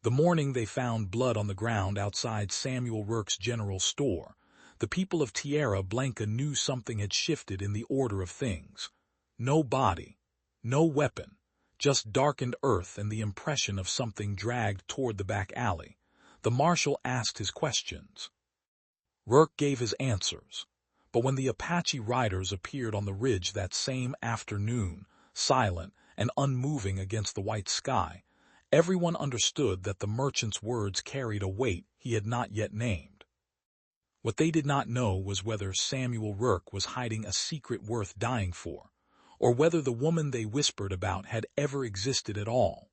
The morning they found blood on the ground outside Samuel Rourke's general store, the people of Tierra Blanca knew something had shifted in the order of things. No body, no weapon, just darkened earth and the impression of something dragged toward the back alley. The marshal asked his questions. Rourke gave his answers. But when the Apache riders appeared on the ridge that same afternoon, silent and unmoving against the white sky, everyone understood that the merchant's words carried a weight he had not yet named. What they did not know was whether Samuel Rourke was hiding a secret worth dying for, or whether the woman they whispered about had ever existed at all.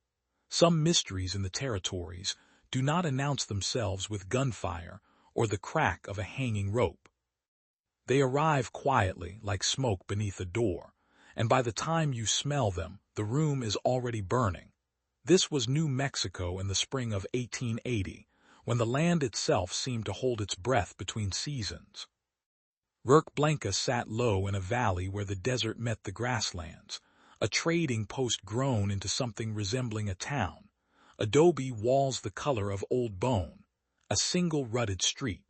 Some mysteries in the territories do not announce themselves with gunfire or the crack of a hanging rope. They arrive quietly like smoke beneath a door, and by the time you smell them, the room is already burning. This was New Mexico in the spring of 1880, when the land itself seemed to hold its breath between seasons. Rourke Blanca sat low in a valley where the desert met the grasslands, a trading post grown into something resembling a town, adobe walls the color of old bone, a single rutted street.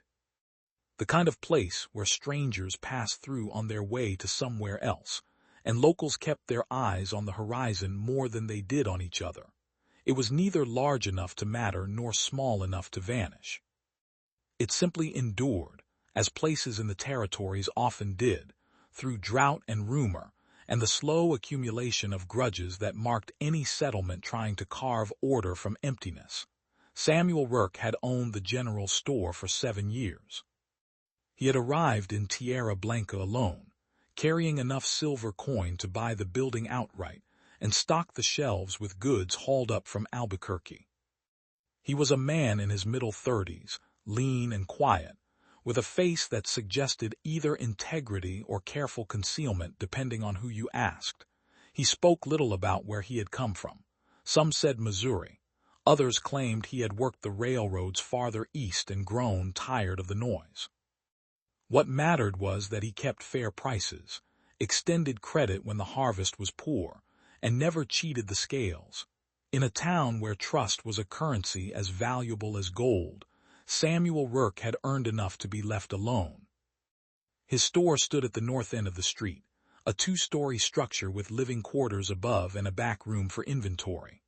The kind of place where strangers pass through on their way to somewhere else, and locals kept their eyes on the horizon more than they did on each other. It was neither large enough to matter nor small enough to vanish. It simply endured, as places in the territories often did, through drought and rumor, and the slow accumulation of grudges that marked any settlement trying to carve order from emptiness. Samuel Rourke had owned the general store for 7 years. He had arrived in Tierra Blanca alone, carrying enough silver coin to buy the building outright and stock the shelves with goods hauled up from Albuquerque. He was a man in his middle 30s, lean and quiet, with a face that suggested either integrity or careful concealment depending on who you asked. He spoke little about where he had come from. Some said Missouri. Others claimed he had worked the railroads farther east and grown tired of the noise. What mattered was that he kept fair prices, extended credit when the harvest was poor, and never cheated the scales. In a town where trust was a currency as valuable as gold, Samuel Rourke had earned enough to be left alone. His store stood at the north end of the street, a 2-story structure with living quarters above and a back room for inventory.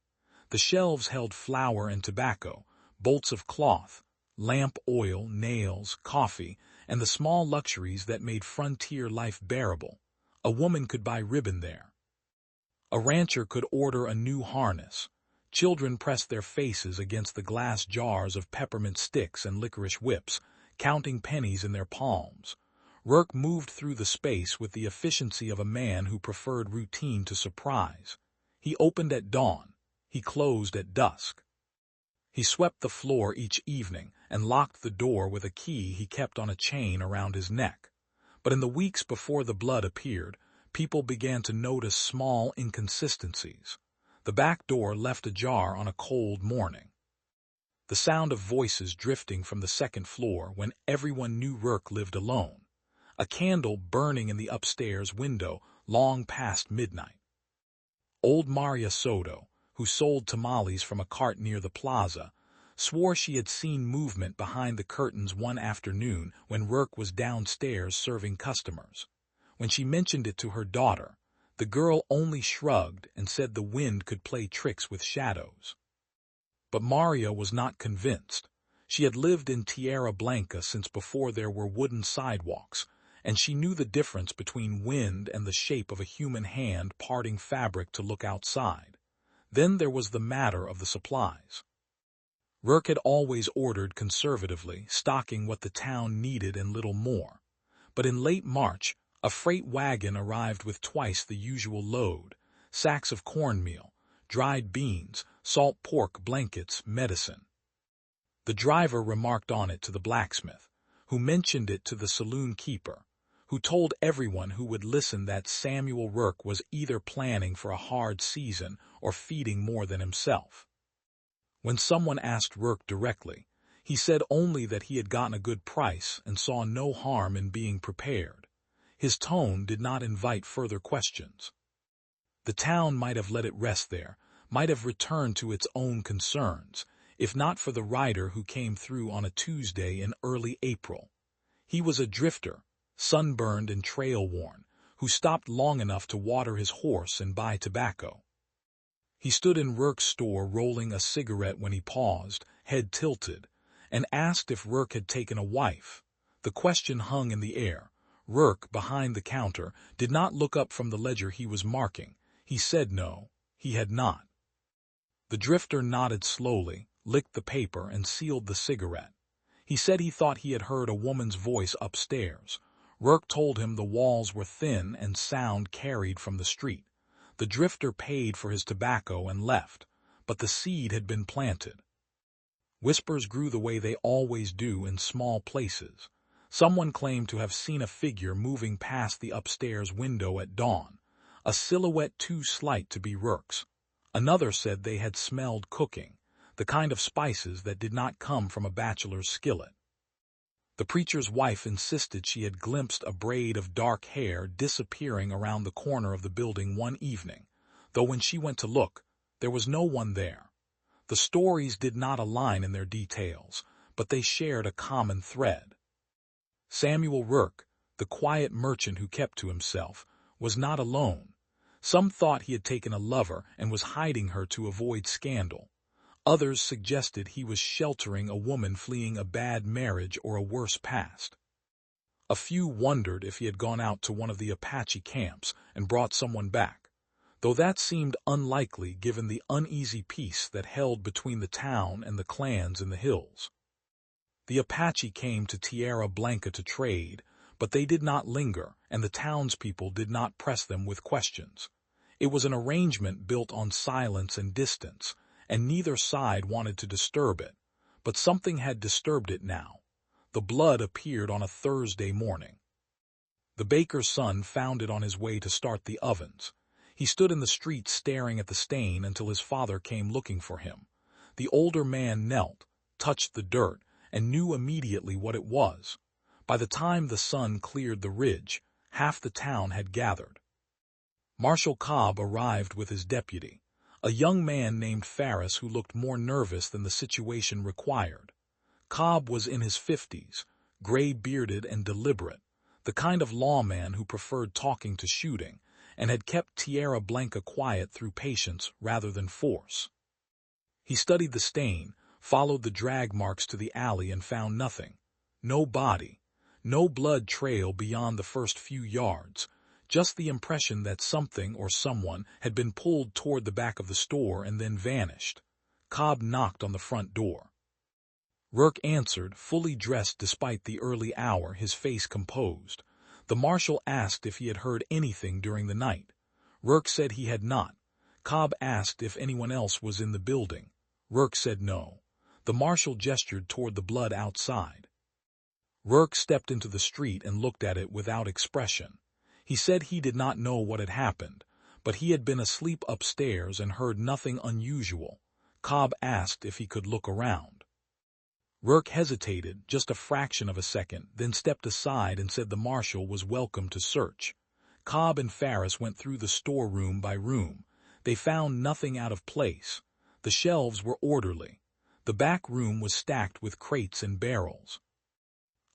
The shelves held flour and tobacco, bolts of cloth, lamp oil, nails, coffee, and the small luxuries that made frontier life bearable. A woman could buy ribbon there. A rancher could order a new harness. Children pressed their faces against the glass jars of peppermint sticks and licorice whips, counting pennies in their palms. Rourke moved through the space with the efficiency of a man who preferred routine to surprise. He opened at dawn. He closed at dusk. He swept the floor each evening and locked the door with a key he kept on a chain around his neck. But in the weeks before the blood appeared, people began to notice small inconsistencies. The back door left ajar on a cold morning. The sound of voices drifting from the second floor when everyone knew Rourke lived alone. A candle burning in the upstairs window long past midnight. Old Maria Soto, who sold tamales from a cart near the plaza, swore she had seen movement behind the curtains one afternoon when Rourke was downstairs serving customers. When she mentioned it to her daughter, the girl only shrugged and said the wind could play tricks with shadows. But Maria was not convinced. She had lived in Tierra Blanca since before there were wooden sidewalks, and she knew the difference between wind and the shape of a human hand parting fabric to look outside. Then there was the matter of the supplies. Rourke had always ordered conservatively, stocking what the town needed and little more. But in late March, a freight wagon arrived with twice the usual load: sacks of cornmeal, dried beans, salt pork, blankets, medicine. The driver remarked on it to the blacksmith, who mentioned it to the saloon keeper, who told everyone who would listen that Samuel Rourke was either planning for a hard season or feeding more than himself. When someone asked Rourke directly, he said only that he had gotten a good price and saw no harm in being prepared. His tone did not invite further questions. The town might have let it rest there, might have returned to its own concerns. if not for the rider who came through on a Tuesday in early April. He was a drifter, sunburned and trail-worn, who stopped long enough to water his horse and buy tobacco. He stood in Rourke's store rolling a cigarette when he paused, head tilted, and asked if Rourke had taken a wife. The question hung in the air. Rourke, behind the counter, did not look up from the ledger he was marking. He said no, he had not. The drifter nodded slowly, licked the paper, and sealed the cigarette. He said he thought he had heard a woman's voice upstairs. Rourke told him the walls were thin and sound carried from the street. The drifter paid for his tobacco and left, but the seed had been planted. Whispers grew the way they always do in small places. Someone claimed to have seen a figure moving past the upstairs window at dawn, a silhouette too slight to be Rourke's. Another said they had smelled cooking, the kind of spices that did not come from a bachelor's skillet. The preacher's wife insisted she had glimpsed a braid of dark hair disappearing around the corner of the building one evening, though when she went to look, there was no one there. The stories did not align in their details, but they shared a common thread. Samuel Rourke, the quiet merchant who kept to himself, was not alone. Some thought he had taken a lover and was hiding her to avoid scandal. Others suggested he was sheltering a woman fleeing a bad marriage or a worse past. A few wondered if he had gone out to one of the Apache camps and brought someone back, though that seemed unlikely given the uneasy peace that held between the town and the clans in the hills. The Apache came to Tierra Blanca to trade, but they did not linger, and the townspeople did not press them with questions. It was an arrangement built on silence and distance, and neither side wanted to disturb it, but something had disturbed it now. The blood appeared on a Thursday morning. The baker's son found it on his way to start the ovens. He stood in the street staring at the stain until his father came looking for him. The older man knelt, touched the dirt, and knew immediately what it was. By the time the sun cleared the ridge, half the town had gathered. Marshal Cobb arrived with his deputy, a young man named Ferris who looked more nervous than the situation required. Cobb was in his 50s, gray-bearded and deliberate, the kind of lawman who preferred talking to shooting, and had kept Tierra Blanca quiet through patience rather than force. He studied the stain, followed the drag marks to the alley and found nothing. No body, no blood trail beyond the first few yards, just the impression that something or someone had been pulled toward the back of the store and then vanished. Cobb knocked on the front door. Rourke answered, fully dressed despite the early hour, his face composed. The marshal asked if he had heard anything during the night. Rourke said he had not. Cobb asked if anyone else was in the building. Rourke said no. The marshal gestured toward the blood outside. Rourke stepped into the street and looked at it without expression. He said he did not know what had happened, but he had been asleep upstairs and heard nothing unusual. Cobb asked if he could look around. Rourke hesitated just a fraction of a second, then stepped aside and said the marshal was welcome to search. Cobb and Ferris went through the store room by room. They found nothing out of place. The shelves were orderly. The back room was stacked with crates and barrels.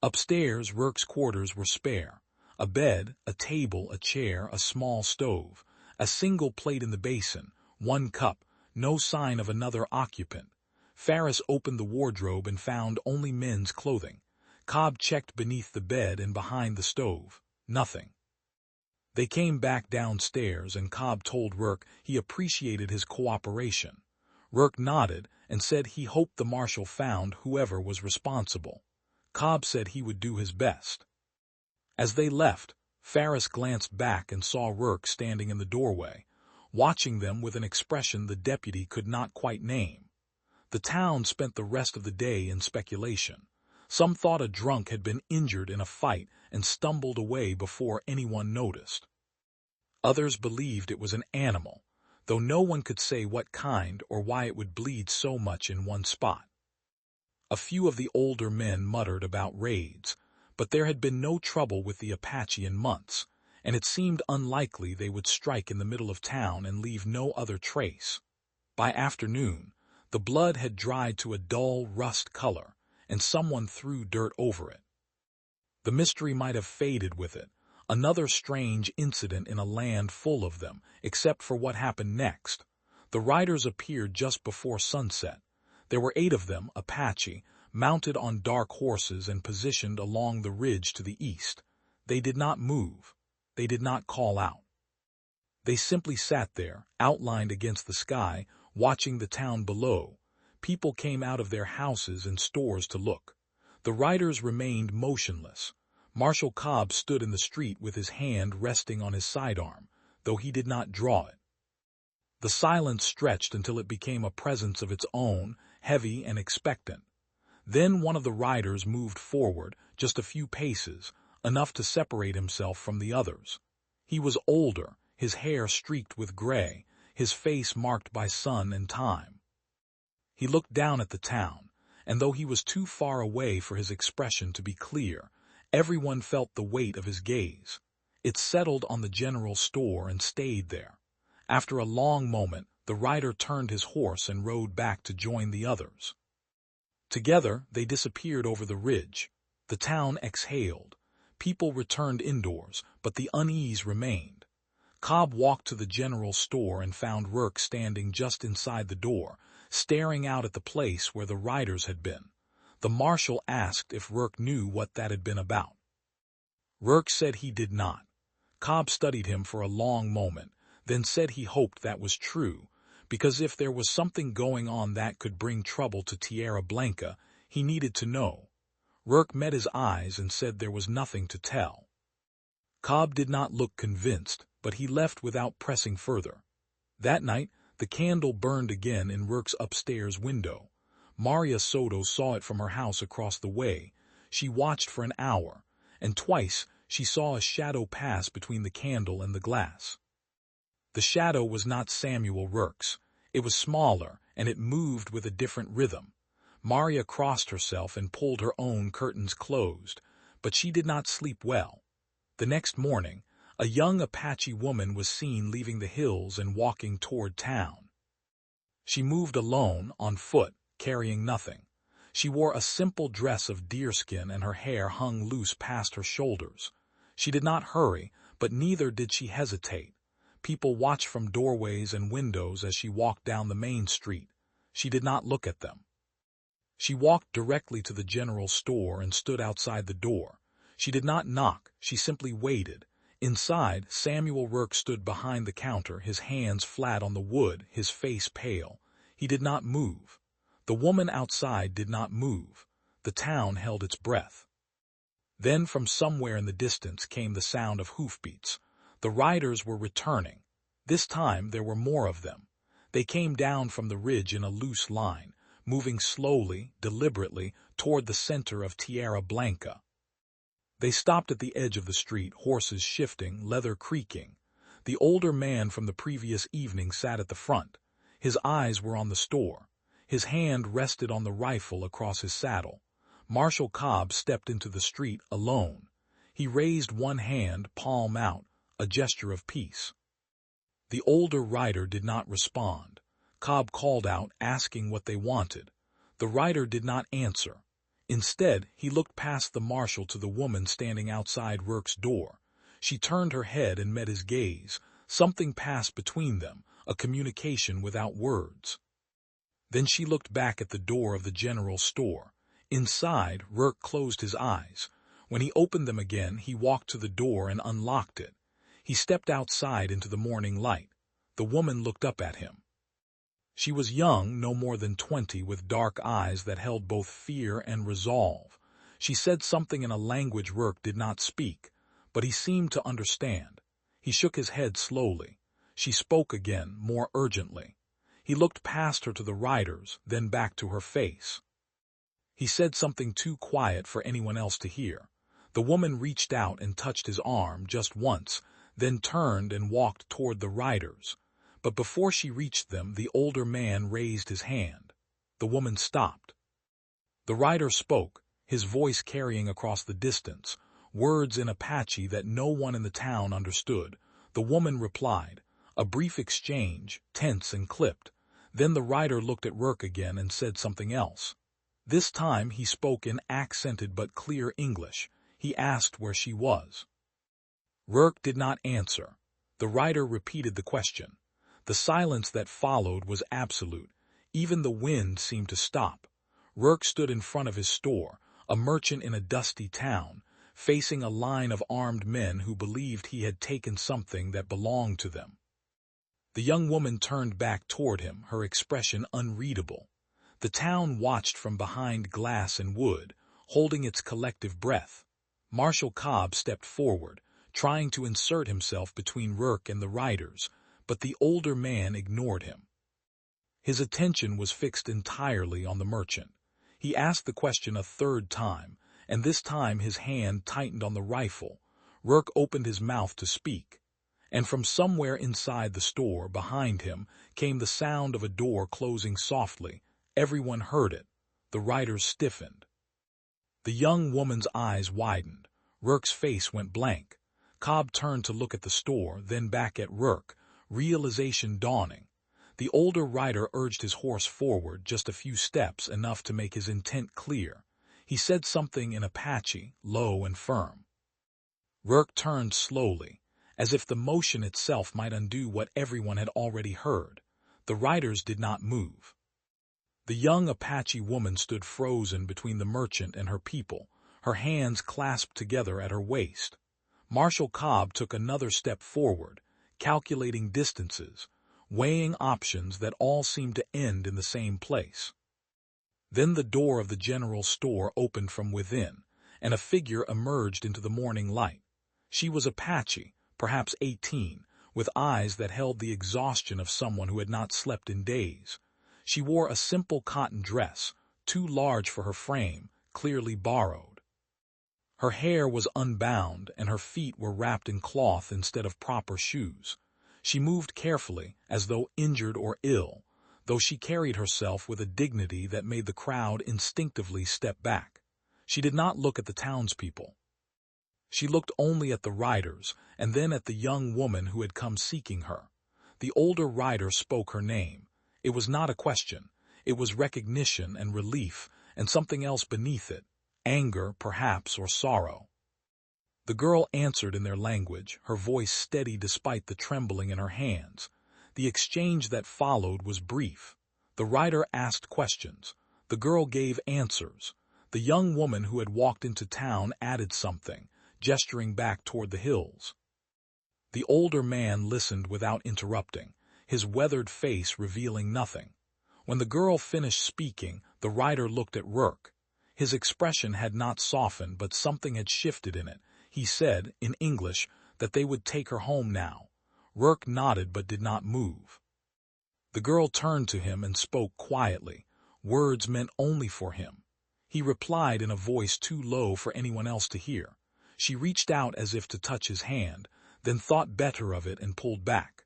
Upstairs, Rourke's quarters were spare. A bed, a table, a chair, a small stove, a single plate in the basin, one cup, no sign of another occupant. Ferris opened the wardrobe and found only men's clothing. Cobb checked beneath the bed and behind the stove. Nothing. They came back downstairs and Cobb told Rourke he appreciated his cooperation. Rourke nodded and said he hoped the marshal found whoever was responsible. Cobb said he would do his best. As they left, Ferris glanced back and saw Rourke standing in the doorway, watching them with an expression the deputy could not quite name. The town spent the rest of the day in speculation. Some thought a drunk had been injured in a fight and stumbled away before anyone noticed. Others believed it was an animal, though no one could say what kind or why it would bleed so much in one spot. A few of the older men muttered about raids, but there had been no trouble with the Apache in months, and it seemed unlikely they would strike in the middle of town and leave no other trace. By afternoon, The blood had dried to a dull rust color, and someone threw dirt over it. The mystery might have faded with it, another strange incident in a land full of them, except for what happened next. The riders appeared just before sunset. There were 8 of them, Apache, mounted on dark horses and positioned along the ridge to the east. They did not move. They did not call out. They simply sat there, outlined against the sky, watching the town below. People came out of their houses and stores to look. The riders remained motionless. Marshal Cobb stood in the street with his hand resting on his sidearm, though he did not draw it. The silence stretched until it became a presence of its own, heavy and expectant. Then one of the riders moved forward, just a few paces, enough to separate himself from the others. He was older, his hair streaked with gray, his face marked by sun and time. He looked down at the town, and though he was too far away for his expression to be clear, everyone felt the weight of his gaze. It settled on the general store and stayed there. After a long moment, the rider turned his horse and rode back to join the others. Together, they disappeared over the ridge. The town exhaled. People returned indoors, but the unease remained. Cobb walked to the general store and found Rourke standing just inside the door, staring out at the place where the riders had been. The marshal asked if Rourke knew what that had been about. Rourke said he did not. Cobb studied him for a long moment, then said he hoped that was true, because if there was something going on that could bring trouble to Tierra Blanca, he needed to know. Rourke met his eyes and said there was nothing to tell. Cobb did not look convinced, but he left without pressing further. That night, the candle burned again in Rourke's upstairs window. Maria Soto saw it from her house across the way. She watched for an hour, and twice she saw a shadow pass between the candle and the glass. The shadow was not Samuel Rourke's. It was smaller, and it moved with a different rhythm. Maria crossed herself and pulled her own curtains closed, but she did not sleep well. The next morning, a young Apache woman was seen leaving the hills and walking toward town. She moved alone, on foot, carrying nothing. She wore a simple dress of deerskin and her hair hung loose past her shoulders. She did not hurry, but neither did she hesitate. People watched from doorways and windows as she walked down the main street. She did not look at them. She walked directly to the general store and stood outside the door. She did not knock, she simply waited. Inside, Samuel Rourke stood behind the counter, his hands flat on the wood, his face pale. He did not move. The woman outside did not move. The town held its breath. Then from somewhere in the distance came the sound of hoofbeats. The riders were returning. This time there were more of them. They came down from the ridge in a loose line, moving slowly, deliberately, toward the center of Tierra Blanca. They stopped at the edge of the street, horses shifting, leather creaking. The older man from the previous evening sat at the front. His eyes were on the store. His hand rested on the rifle across his saddle. Marshal Cobb stepped into the street alone. He raised one hand, palm out, a gesture of peace. The older rider did not respond. Cobb called out, asking what they wanted. The rider did not answer. Instead, he looked past the marshal to the woman standing outside Rourke's door. She turned her head and met his gaze. Something passed between them, a communication without words. Then she looked back at the door of the general store. Inside, Rourke closed his eyes. When he opened them again, he walked to the door and unlocked it. He stepped outside into the morning light. The woman looked up at him. She was young, no more than 20, with dark eyes that held both fear and resolve. She said something in a language Rourke did not speak, but he seemed to understand. He shook his head slowly. She spoke again, more urgently. He looked past her to the riders, then back to her face. He said something too quiet for anyone else to hear. The woman reached out and touched his arm just once, then turned and walked toward the riders. But before she reached them, the older man raised his hand. The woman stopped. The rider spoke, his voice carrying across the distance, words in Apache that no one in the town understood. The woman replied. A brief exchange, tense and clipped. Then the rider looked at Rourke again and said something else. This time he spoke in accented but clear English. He asked where she was. Rourke did not answer. The rider repeated the question. The silence that followed was absolute. Even the wind seemed to stop. Rourke stood in front of his store, a merchant in a dusty town, facing a line of armed men who believed he had taken something that belonged to them. The young woman turned back toward him, her expression unreadable. The town watched from behind glass and wood, holding its collective breath. Marshal Cobb stepped forward, trying to insert himself between Rourke and the riders, but the older man ignored him. His attention was fixed entirely on the merchant. He asked the question a third time, and this time his hand tightened on the rifle. Rourke opened his mouth to speak, and from somewhere inside the store, behind him, came the sound of a door closing softly. Everyone heard it. The riders stiffened. The young woman's eyes widened. Rourke's face went blank. Cobb turned to look at the store, then back at Rourke, realization dawning. The older rider urged his horse forward just a few steps, enough to make his intent clear. He said something in Apache, low and firm. Rourke turned slowly, as if the motion itself might undo what everyone had already heard. The riders did not move. The young Apache woman stood frozen between the merchant and her people, her hands clasped together at her waist. Marshal Cobb took another step forward, calculating distances, weighing options that all seemed to end in the same place. Then the door of the general store opened from within, and a figure emerged into the morning light. She was Apache, perhaps 18, with eyes that held the exhaustion of someone who had not slept in days. She wore a simple cotton dress, too large for her frame, clearly borrowed. Her hair was unbound, and her feet were wrapped in cloth instead of proper shoes. She moved carefully, as though injured or ill, though she carried herself with a dignity that made the crowd instinctively step back. She did not look at the townspeople. She looked only at the riders, and then at the young woman who had come seeking her. The older rider spoke her name. It was not a question. It was recognition and relief, and something else beneath it, anger, perhaps, or sorrow. The girl answered in their language, her voice steady despite the trembling in her hands. The exchange that followed was brief. The rider asked questions. The girl gave answers. The young woman who had walked into town added something, gesturing back toward the hills. The older man listened without interrupting, his weathered face revealing nothing. When the girl finished speaking, the rider looked at Rourke. His expression had not softened, but something had shifted in it. He said, in English, that they would take her home now. Rourke nodded but did not move. The girl turned to him and spoke quietly, words meant only for him. He replied in a voice too low for anyone else to hear. She reached out as if to touch his hand, then thought better of it and pulled back.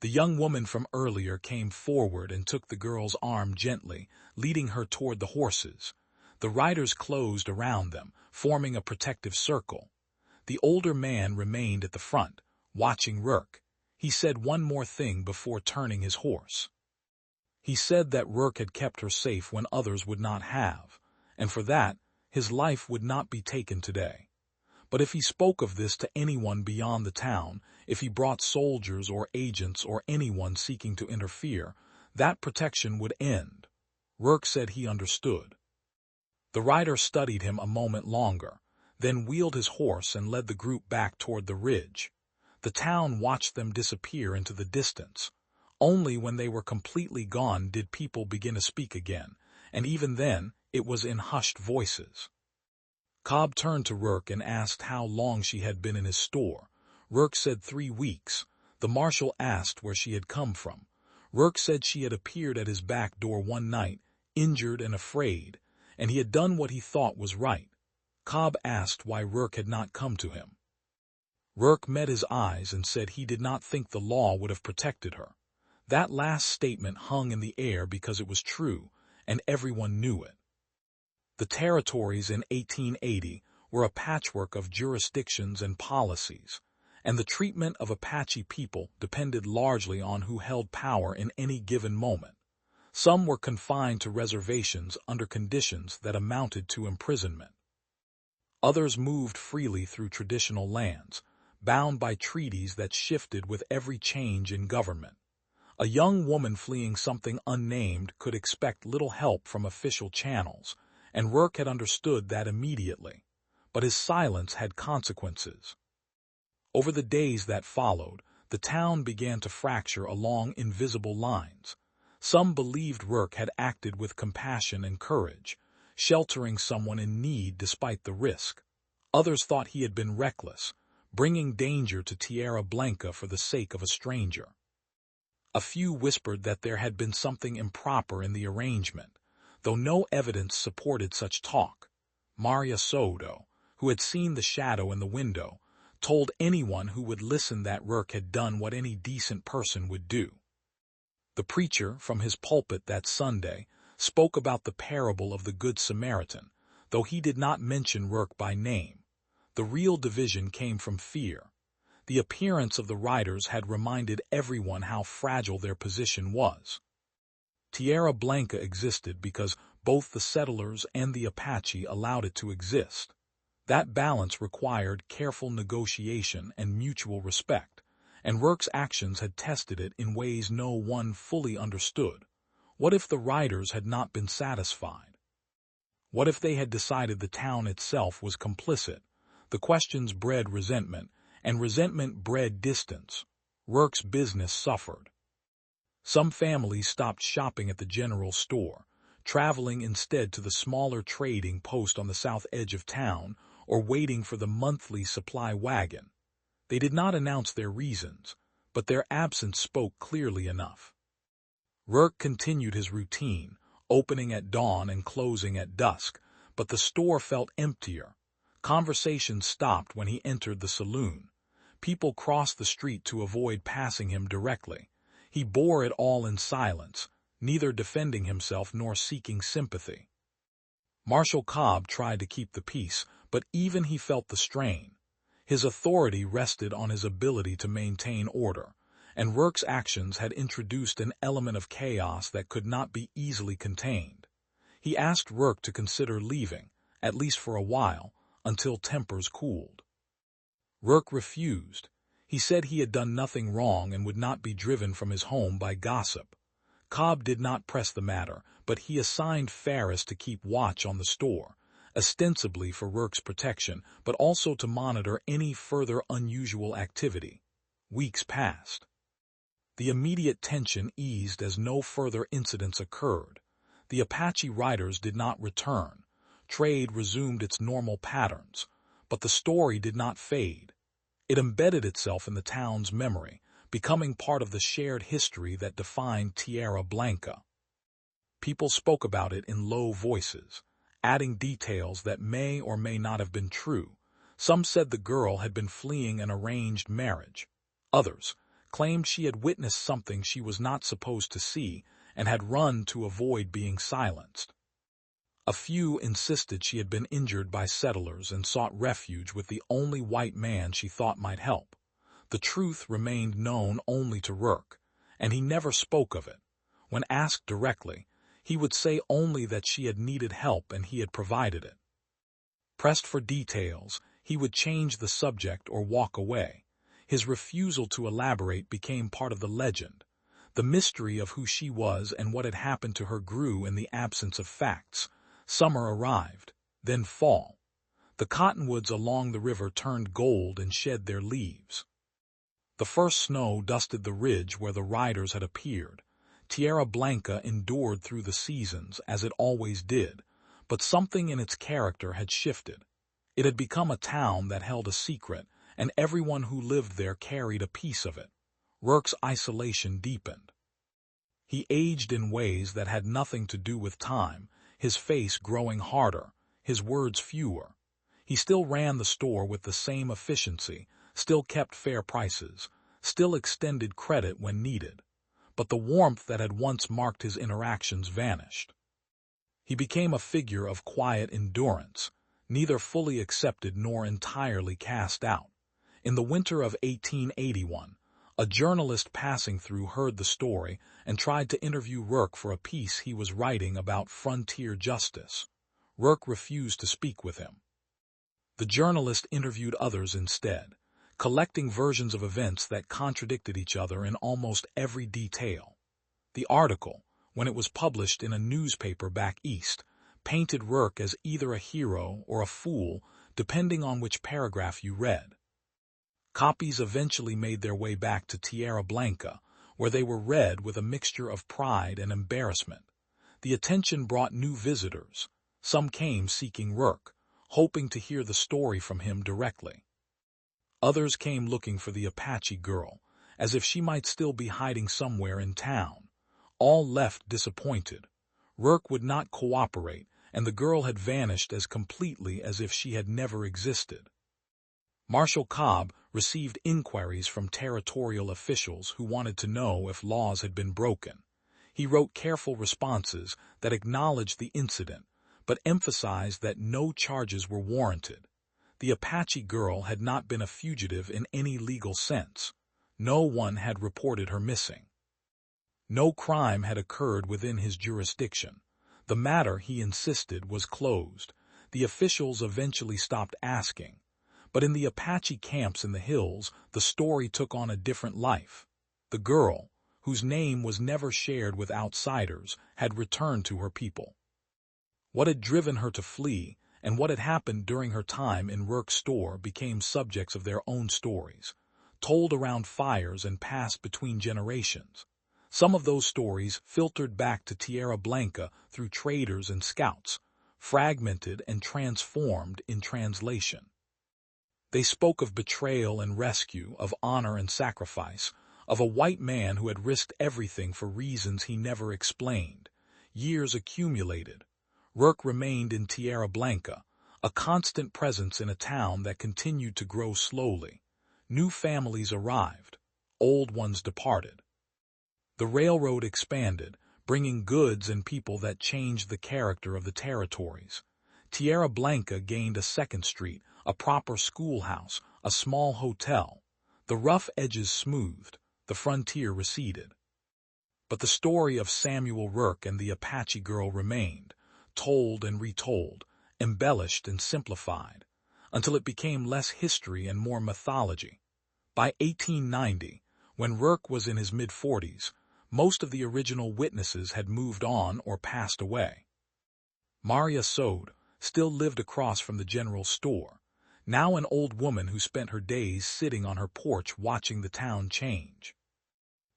The young woman from earlier came forward and took the girl's arm gently, leading her toward the horses. The riders closed around them, forming a protective circle. The older man remained at the front, watching Rourke. He said one more thing before turning his horse. He said that Rourke had kept her safe when others would not have, and for that, his life would not be taken today. But if he spoke of this to anyone beyond the town, if he brought soldiers or agents or anyone seeking to interfere, that protection would end. Rourke said he understood. The rider studied him a moment longer, then wheeled his horse and led the group back toward the ridge. The town watched them disappear into the distance. Only when they were completely gone did people begin to speak again, and even then, it was in hushed voices. Cobb turned to Rourke and asked how long she had been in his store. Rourke said 3 weeks. The marshal asked where she had come from. Rourke said she had appeared at his back door one night, injured and afraid, and he had done what he thought was right. Cobb asked why Rourke had not come to him. Rourke met his eyes and said he did not think the law would have protected her. That last statement hung in the air because it was true, and everyone knew it. The territories in 1880 were a patchwork of jurisdictions and policies, and the treatment of Apache people depended largely on who held power in any given moment. Some were confined to reservations under conditions that amounted to imprisonment. Others moved freely through traditional lands, bound by treaties that shifted with every change in government. A young woman fleeing something unnamed could expect little help from official channels, and Rourke had understood that immediately. But his silence had consequences. Over the days that followed, the town began to fracture along invisible lines. Some believed Rourke had acted with compassion and courage, sheltering someone in need despite the risk. Others thought he had been reckless, bringing danger to Tierra Blanca for the sake of a stranger. A few whispered that there had been something improper in the arrangement, though no evidence supported such talk. Maria Soto, who had seen the shadow in the window, told anyone who would listen that Rourke had done what any decent person would do. The preacher, from his pulpit that Sunday, spoke about the parable of the Good Samaritan, though he did not mention Rourke by name. The real division came from fear. The appearance of the riders had reminded everyone how fragile their position was. Tierra Blanca existed because both the settlers and the Apache allowed it to exist. That balance required careful negotiation and mutual respect, and Rourke's actions had tested it in ways no one fully understood. What if the riders had not been satisfied? What if they had decided the town itself was complicit? The questions bred resentment, and resentment bred distance. Rourke's business suffered. Some families stopped shopping at the general store, traveling instead to the smaller trading post on the south edge of town or waiting for the monthly supply wagon. They did not announce their reasons, but their absence spoke clearly enough. Rourke continued his routine, opening at dawn and closing at dusk, but the store felt emptier. Conversation stopped when he entered the saloon. People crossed the street to avoid passing him directly. He bore it all in silence, neither defending himself nor seeking sympathy. Marshal Cobb tried to keep the peace, but even he felt the strain. His authority rested on his ability to maintain order, and Rourke's actions had introduced an element of chaos that could not be easily contained. He asked Rourke to consider leaving, at least for a while, until tempers cooled. Rourke refused. He said he had done nothing wrong and would not be driven from his home by gossip. Cobb did not press the matter, but he assigned Ferris to keep watch on the store, ostensibly for Rourke's protection, but also to monitor any further unusual activity. Weeks passed. The immediate tension eased as no further incidents occurred. The Apache riders did not return. Trade resumed its normal patterns, but the story did not fade. It embedded itself in the town's memory, becoming part of the shared history that defined Tierra Blanca. People spoke about it in low voices, adding details that may or may not have been true. Some said the girl had been fleeing an arranged marriage. Others claimed she had witnessed something she was not supposed to see and had run to avoid being silenced. A few insisted she had been injured by settlers and sought refuge with the only white man she thought might help. The truth remained known only to Rourke, and he never spoke of it. When asked directly, he would say only that she had needed help and he had provided it. Pressed for details, he would change the subject or walk away. His refusal to elaborate became part of the legend. The mystery of who she was and what had happened to her grew in the absence of facts. Summer arrived, then fall. The cottonwoods along the river turned gold and shed their leaves. The first snow dusted the ridge where the riders had appeared. Tierra Blanca endured through the seasons, as it always did, but something in its character had shifted. It had become a town that held a secret, and everyone who lived there carried a piece of it. Rourke's isolation deepened. He aged in ways that had nothing to do with time, his face growing harder, his words fewer. He still ran the store with the same efficiency, still kept fair prices, still extended credit when needed. But the warmth that had once marked his interactions vanished. He became a figure of quiet endurance, neither fully accepted nor entirely cast out. In the winter of 1881, a journalist passing through heard the story and tried to interview Rourke for a piece he was writing about frontier justice. Rourke refused to speak with him. The journalist interviewed others instead, collecting versions of events that contradicted each other in almost every detail. The article, when it was published in a newspaper back east, painted Rourke as either a hero or a fool, depending on which paragraph you read. Copies eventually made their way back to Tierra Blanca, where they were read with a mixture of pride and embarrassment. The attention brought new visitors. Some came seeking Rourke, hoping to hear the story from him directly. Others came looking for the Apache girl, as if she might still be hiding somewhere in town. All left disappointed. Rourke would not cooperate, and the girl had vanished as completely as if she had never existed. Marshal Cobb received inquiries from territorial officials who wanted to know if laws had been broken. He wrote careful responses that acknowledged the incident, but emphasized that no charges were warranted. The Apache girl had not been a fugitive in any legal sense. No one had reported her missing. No crime had occurred within his jurisdiction. The matter, he insisted, was closed. The officials eventually stopped asking. But in the Apache camps in the hills, the story took on a different life. The girl, whose name was never shared with outsiders, had returned to her people. What had driven her to flee, and what had happened during her time in Rourke's store became subjects of their own stories, told around fires and passed between generations. Some of those stories filtered back to Tierra Blanca through traders and scouts, fragmented and transformed in translation. They spoke of betrayal and rescue, of honor and sacrifice, of a white man who had risked everything for reasons he never explained. Years accumulated. Rourke remained in Tierra Blanca, a constant presence in a town that continued to grow slowly. New families arrived. Old ones departed. The railroad expanded, bringing goods and people that changed the character of the territories. Tierra Blanca gained a second street, a proper schoolhouse, a small hotel. The rough edges smoothed, the frontier receded. But the story of Samuel Rourke and the Apache girl remained, told and retold, embellished and simplified, until it became less history and more mythology. By 1890, when Rourke was in his mid-40s, most of the original witnesses had moved on or passed away. Maria Sode still lived across from the general store, now an old woman who spent her days sitting on her porch watching the town change.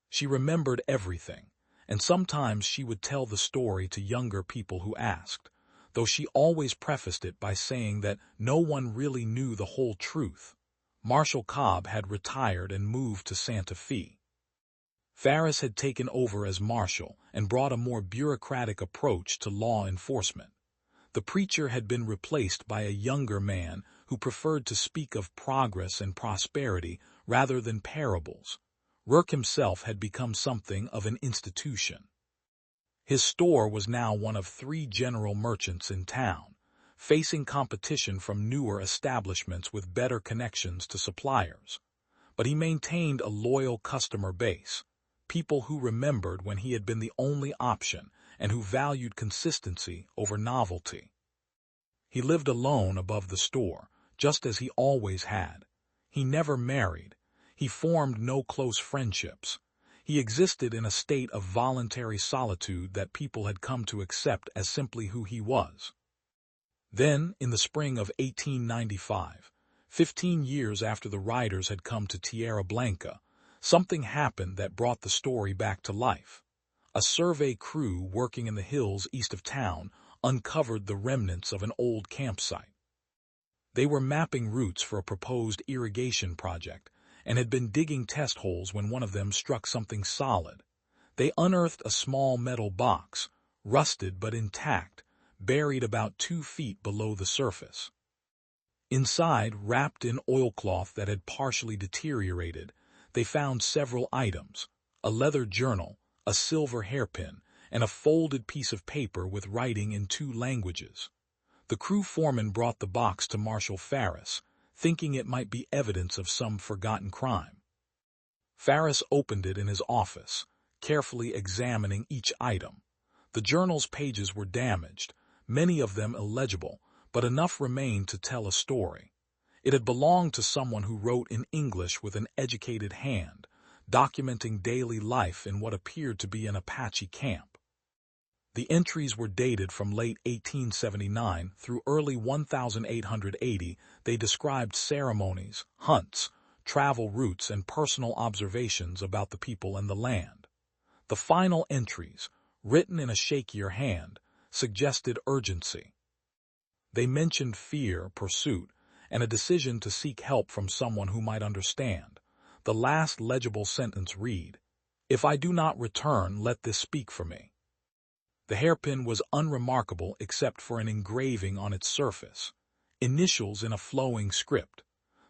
She remembered everything, and sometimes she would tell the story to younger people who asked, though she always prefaced it by saying that no one really knew the whole truth. Marshal Cobb had retired and moved to Santa Fe. Farris had taken over as marshal and brought a more bureaucratic approach to law enforcement. The preacher had been replaced by a younger man who preferred to speak of progress and prosperity rather than parables. Rourke himself had become something of an institution. His store was now one of 3 general merchants in town, facing competition from newer establishments with better connections to suppliers. But he maintained a loyal customer base, people who remembered when he had been the only option and who valued consistency over novelty. He lived alone above the store, just as he always had. He never married. He formed no close friendships. He existed in a state of voluntary solitude that people had come to accept as simply who he was. Then, in the spring of 1895, 15 years after the riders had come to Tierra Blanca, something happened that brought the story back to life. A survey crew working in the hills east of town uncovered the remnants of an old campsite. They were mapping routes for a proposed irrigation project and had been digging test holes when one of them struck something solid. They unearthed a small metal box, rusted but intact, buried about 2 feet below the surface. Inside, wrapped in oilcloth that had partially deteriorated, they found several items: a leather journal, a silver hairpin, and a folded piece of paper with writing in 2 languages. The crew foreman brought the box to Marshal Farris, thinking it might be evidence of some forgotten crime. Ferris opened it in his office, carefully examining each item. The journal's pages were damaged, many of them illegible, but enough remained to tell a story. It had belonged to someone who wrote in English with an educated hand, documenting daily life in what appeared to be an Apache camp. The entries were dated from late 1879 through early 1880. They described ceremonies, hunts, travel routes, and personal observations about the people and the land. The final entries, written in a shakier hand, suggested urgency. They mentioned fear, pursuit, and a decision to seek help from someone who might understand. The last legible sentence read, "If I do not return, let this speak for me." The hairpin was unremarkable except for an engraving on its surface, initials in a flowing script.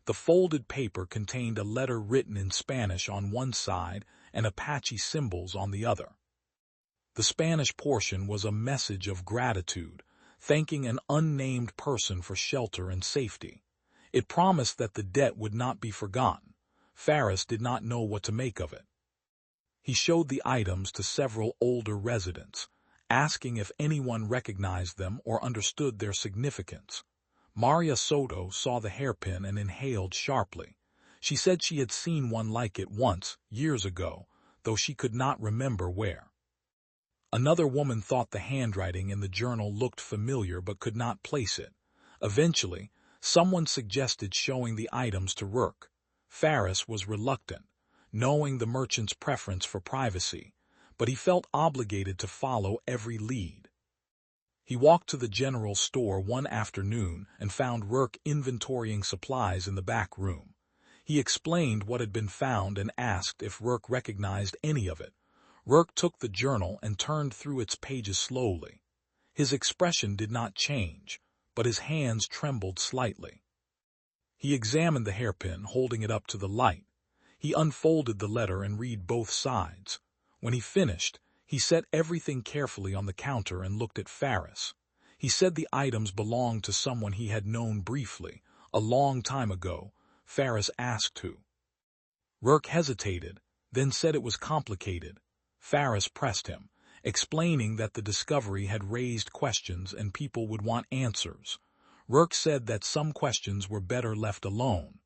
The folded paper contained a letter written in Spanish on one side and Apache symbols on the other. The Spanish portion was a message of gratitude, thanking an unnamed person for shelter and safety. It promised that the debt would not be forgotten. Ferris did not know what to make of it. He showed the items to several older residents, asking if anyone recognized them or understood their significance. Maria Soto saw the hairpin and inhaled sharply. She said she had seen one like it once, years ago, though she could not remember where. Another woman thought the handwriting in the journal looked familiar but could not place it. Eventually, someone suggested showing the items to Rourke. Ferris was reluctant, knowing the merchant's preference for privacy, but he felt obligated to follow every lead. He walked to the general store one afternoon and found Rourke inventorying supplies in the back room. He explained what had been found and asked if Rourke recognized any of it. Rourke took the journal and turned through its pages slowly. His expression did not change, but his hands trembled slightly. He examined the hairpin, holding it up to the light. He unfolded the letter and read both sides. When he finished, he set everything carefully on the counter and looked at Ferris. He said the items belonged to someone he had known briefly, a long time ago. Ferris asked who. Rourke hesitated, then said it was complicated. Ferris pressed him, explaining that the discovery had raised questions and people would want answers. Rourke said that some questions were better left alone,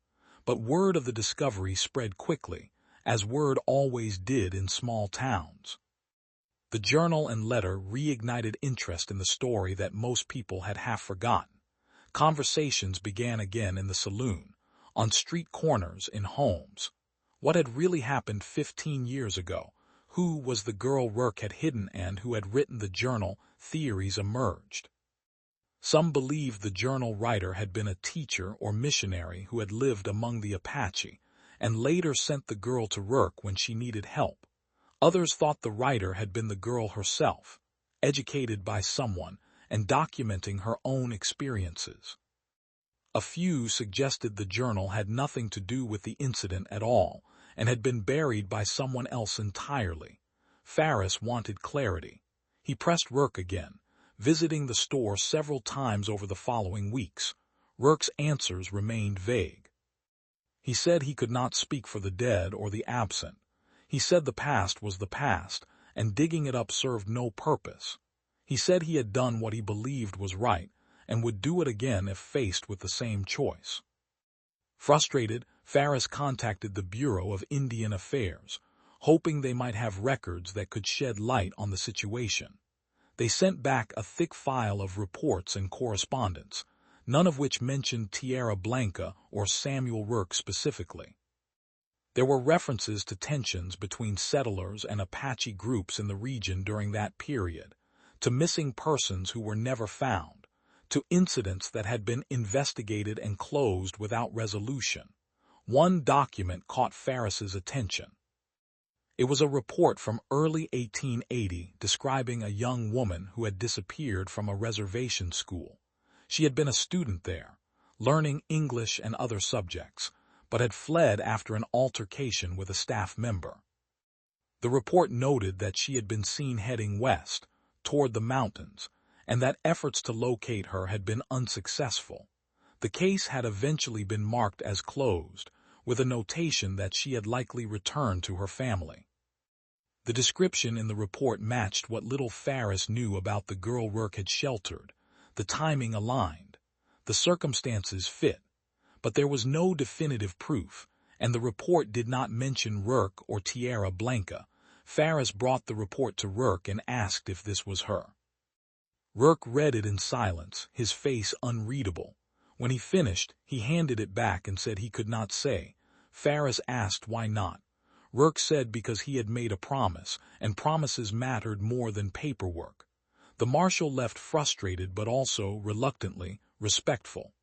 but word of the discovery spread quickly, as word always did in small towns. The journal and letter reignited interest in the story that most people had half forgotten. Conversations began again in the saloon, on street corners, in homes. What had really happened 15 years ago? Who was the girl Rourke had hidden and who had written the journal? Theories emerged. Some believed the journal writer had been a teacher or missionary who had lived among the Apache, and later sent the girl to Rourke when she needed help. Others thought the writer had been the girl herself, educated by someone and documenting her own experiences. A few suggested the journal had nothing to do with the incident at all and had been buried by someone else entirely. Ferris wanted clarity. He pressed Rourke again, visiting the store several times over the following weeks. Rourke's answers remained vague. He said he could not speak for the dead or the absent. He said the past was the past, and digging it up served no purpose. He said he had done what he believed was right, and would do it again if faced with the same choice. Frustrated, Ferris contacted the Bureau of Indian Affairs, hoping they might have records that could shed light on the situation. They sent back a thick file of reports and correspondence, none of which mentioned Tierra Blanca or Samuel Rourke specifically. There were references to tensions between settlers and Apache groups in the region during that period, to missing persons who were never found, to incidents that had been investigated and closed without resolution. One document caught Ferris's attention. It was a report from early 1880 describing a young woman who had disappeared from a reservation school. She had been a student there, learning English and other subjects, but had fled after an altercation with a staff member. The report noted that she had been seen heading west, toward the mountains, and that efforts to locate her had been unsuccessful. The case had eventually been marked as closed, with a notation that she had likely returned to her family. The description in the report matched what little Ferris knew about the girl Rourke had sheltered. The timing aligned. The circumstances fit. But there was no definitive proof, and the report did not mention Rourke or Tierra Blanca. Ferris brought the report to Rourke and asked if this was her. Rourke read it in silence, his face unreadable. When he finished, he handed it back and said he could not say. Ferris asked why not. Rourke said because he had made a promise, and promises mattered more than paperwork. The marshal left frustrated but also, reluctantly, respectful.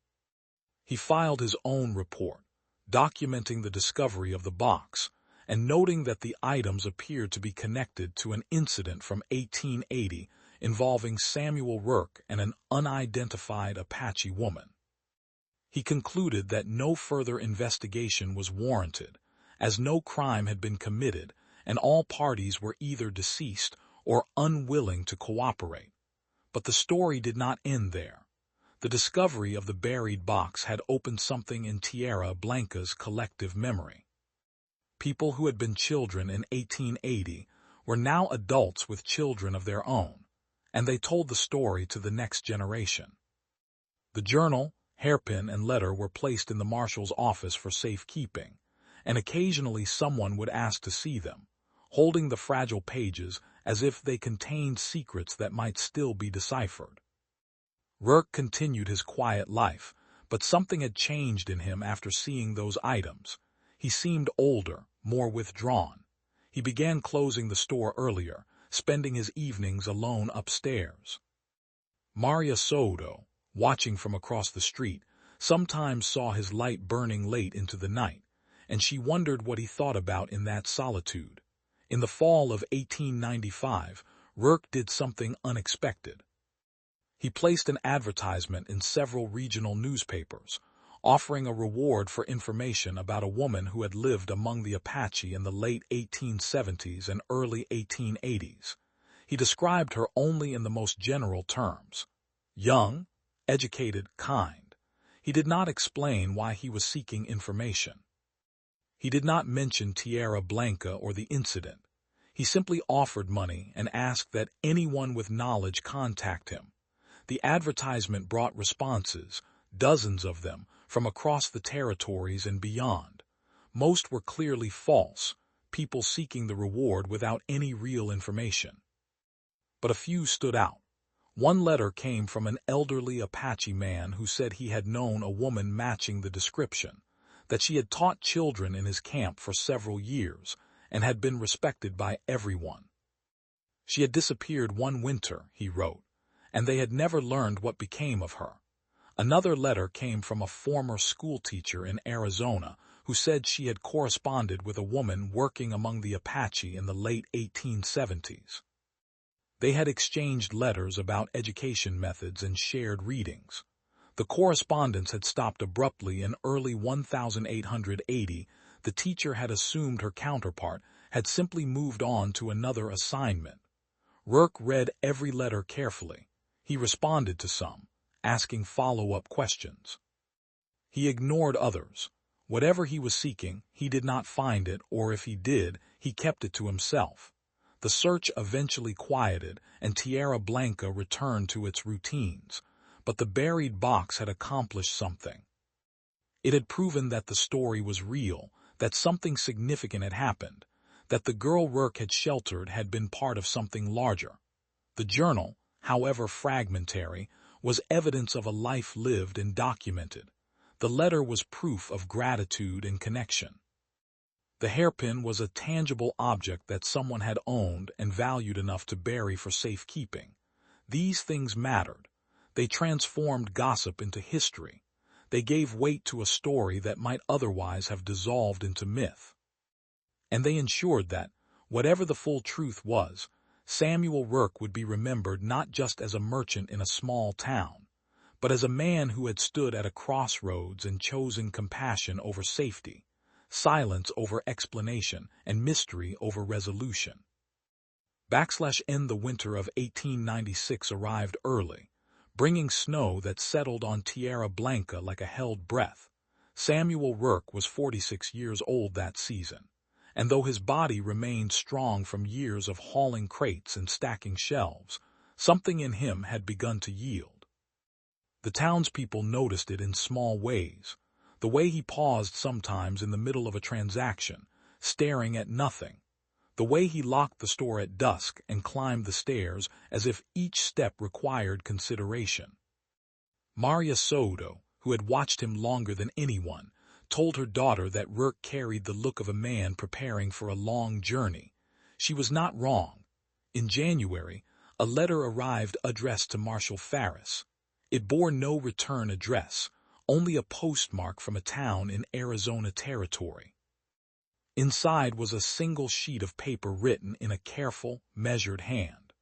He filed his own report, documenting the discovery of the box, and noting that the items appeared to be connected to an incident from 1880 involving Samuel Rourke and an unidentified Apache woman. He concluded that no further investigation was warranted, as no crime had been committed and all parties were either deceased or unwilling to cooperate. But the story did not end there. The discovery of the buried box had opened something in Tierra Blanca's collective memory. People who had been children in 1880 were now adults with children of their own, and they told the story to the next generation. The journal, hairpin, and letter were placed in the marshal's office for safekeeping, and occasionally someone would ask to see them, holding the fragile pages as if they contained secrets that might still be deciphered. Rourke continued his quiet life, but something had changed in him after seeing those items. He seemed older, more withdrawn. He began closing the store earlier, spending his evenings alone upstairs. Maria Soto, watching from across the street, sometimes saw his light burning late into the night, and she wondered what he thought about in that solitude. In the fall of 1895, Rourke did something unexpected. He placed an advertisement in several regional newspapers, offering a reward for information about a woman who had lived among the Apache in the late 1870s and early 1880s. He described her only in the most general terms: young, educated, kind. He did not explain why he was seeking information. He did not mention Tierra Blanca or the incident. He simply offered money and asked that anyone with knowledge contact him. The advertisement brought responses, dozens of them, from across the territories and beyond. Most were clearly false, people seeking the reward without any real information. But a few stood out. One letter came from an elderly Apache man who said he had known a woman matching the description, that she had taught children in his camp for several years and had been respected by everyone. She had disappeared one winter, he wrote, and they had never learned what became of her. Another letter came from a former schoolteacher in Arizona who said she had corresponded with a woman working among the Apache in the late 1870s. They had exchanged letters about education methods and shared readings. The correspondence had stopped abruptly in early 1880. The teacher had assumed her counterpart had simply moved on to another assignment. Rourke read every letter carefully. He responded to some, asking follow-up questions. He ignored others. Whatever he was seeking, he did not find it, or if he did, he kept it to himself. The search eventually quieted, and Tierra Blanca returned to its routines. But the buried box had accomplished something. It had proven that the story was real, that something significant had happened, that the girl Rourke had sheltered had been part of something larger. The journal, however fragmentary, was evidence of a life lived and documented. The letter was proof of gratitude and connection. The hairpin was a tangible object that someone had owned and valued enough to bury for safekeeping. These things mattered. They transformed gossip into history. They gave weight to a story that might otherwise have dissolved into myth. And they ensured that, whatever the full truth was, Samuel Rourke would be remembered not just as a merchant in a small town, but as a man who had stood at a crossroads and chosen compassion over safety, silence over explanation, and mystery over resolution. /N The winter of 1896 arrived early, bringing snow that settled on Tierra Blanca like a held breath. Samuel Rourke was 46 years old that season, and though his body remained strong from years of hauling crates and stacking shelves, something in him had begun to yield. The townspeople noticed it in small ways. The way he paused sometimes in the middle of a transaction, staring at nothing. The way he locked the store at dusk and climbed the stairs as if each step required consideration. Maria Soto, who had watched him longer than anyone, told her daughter that Rourke carried the look of a man preparing for a long journey. She was not wrong. In January, a letter arrived addressed to Marshal Farris. It bore no return address, only a postmark from a town in Arizona Territory. Inside was a single sheet of paper written in a careful, measured hand.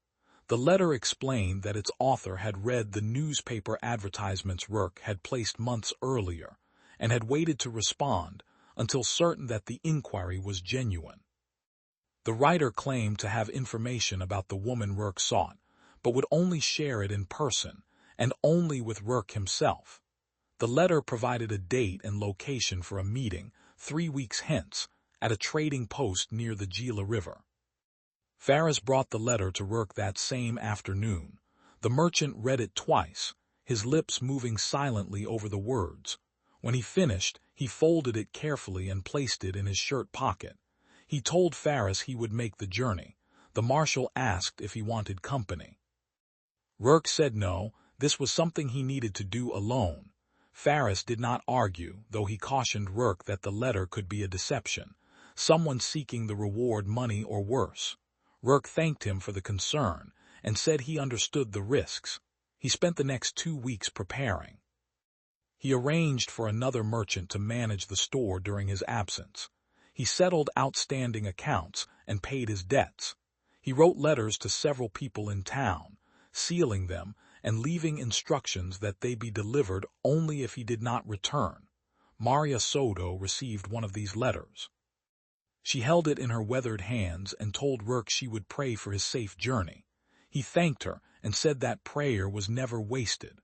The letter explained that its author had read the newspaper advertisements Rourke had placed months earlier and had waited to respond until certain that the inquiry was genuine. The writer claimed to have information about the woman Rourke sought, but would only share it in person and only with Rourke himself. The letter provided a date and location for a meeting 3 weeks hence at a trading post near the Gila River. Farris brought the letter to Rourke that same afternoon. The merchant read it twice, his lips moving silently over the words. When he finished, he folded it carefully and placed it in his shirt pocket. He told Farris he would make the journey. The marshal asked if he wanted company. Rourke said no, this was something he needed to do alone. Farris did not argue, though he cautioned Rourke that the letter could be a deception, someone seeking the reward money or worse. Rourke thanked him for the concern and said he understood the risks. He spent the next 2 weeks preparing. He arranged for another merchant to manage the store during his absence. He settled outstanding accounts and paid his debts. He wrote letters to several people in town, sealing them and leaving instructions that they be delivered only if he did not return. Maria Soto received one of these letters. She held it in her weathered hands and told Rourke she would pray for his safe journey. He thanked her and said that prayer was never wasted.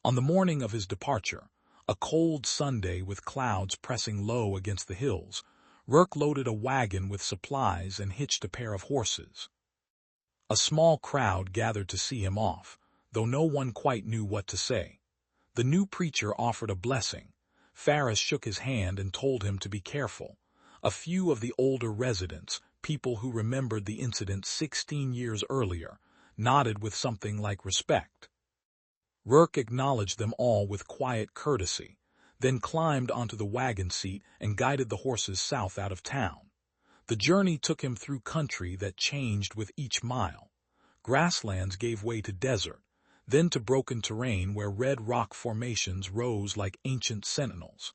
On the morning of his departure, a cold Sunday with clouds pressing low against the hills, Rourke loaded a wagon with supplies and hitched a pair of horses. A small crowd gathered to see him off, though no one quite knew what to say. The new preacher offered a blessing. Farris shook his hand and told him to be careful. A few of the older residents, people who remembered the incident 16 years earlier, nodded with something like respect. Rourke acknowledged them all with quiet courtesy, then climbed onto the wagon seat and guided the horses south out of town. The journey took him through country that changed with each mile. Grasslands gave way to desert, then to broken terrain where red rock formations rose like ancient sentinels.